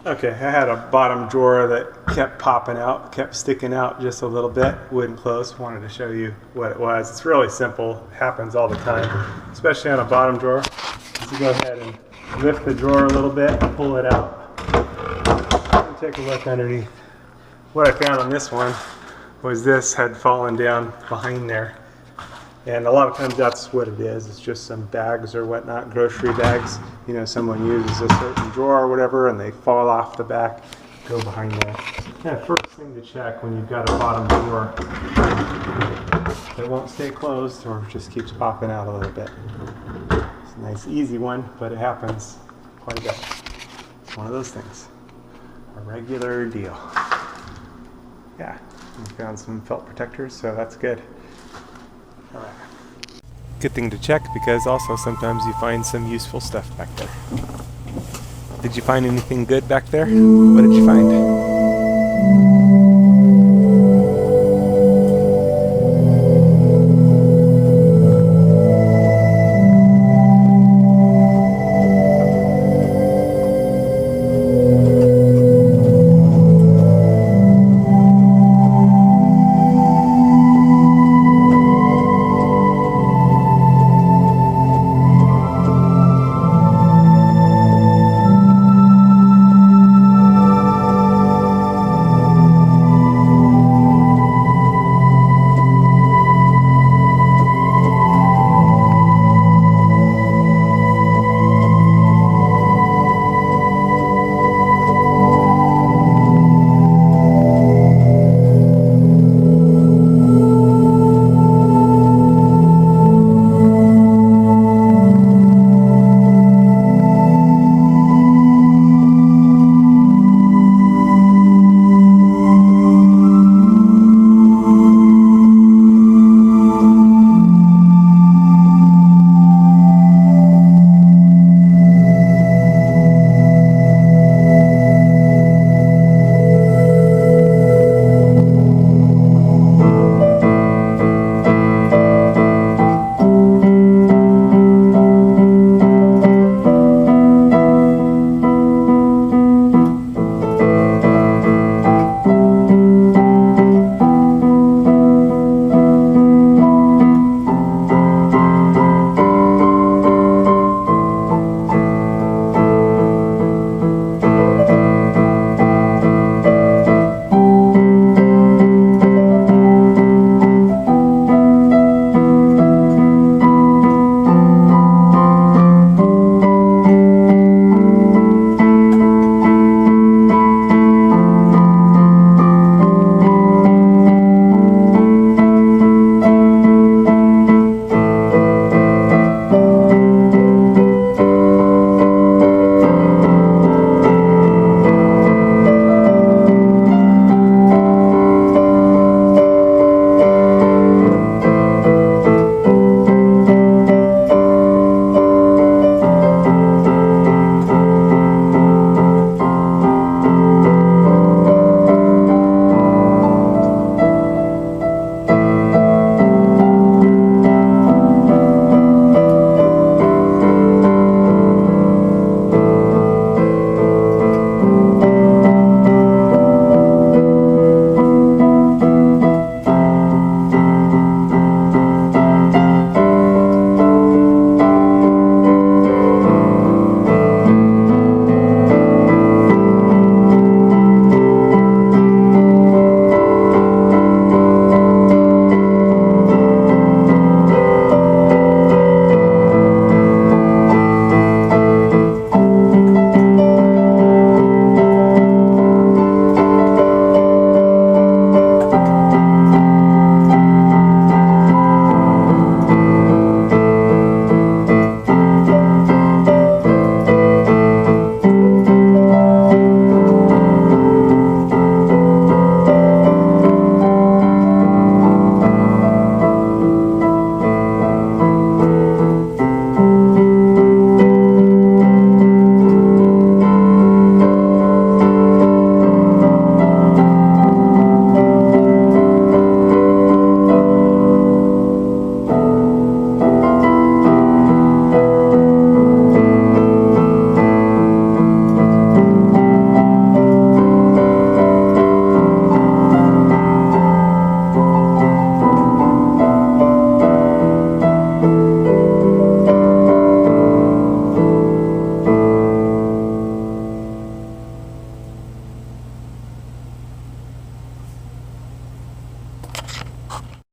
Okay, I had a bottom drawer that kept popping out, kept sticking out just a little bit, wouldn't close. Wanted to show you what it was. It's really simple, happens all the time, especially on a bottom drawer. So go ahead and lift the drawer a little bit, pull it out, and take a look underneath. What I found on this one was this had fallen down behind there. And a lot of times that's what it is. It's just some bags or whatnot, grocery bags. You know, someone uses a certain drawer or whatever and they fall off the back, go behind there. Yeah, first thing to check when you've got a bottom drawer that won't stay closed or just keeps popping out a little bit. It's a nice easy one, but it happens quite a bit. It's one of those things. A regular deal. Yeah, we found some felt protectors, so that's good. All right. Good thing to check because also sometimes you find some useful stuff back there. Did you find anything good back there? What did you find?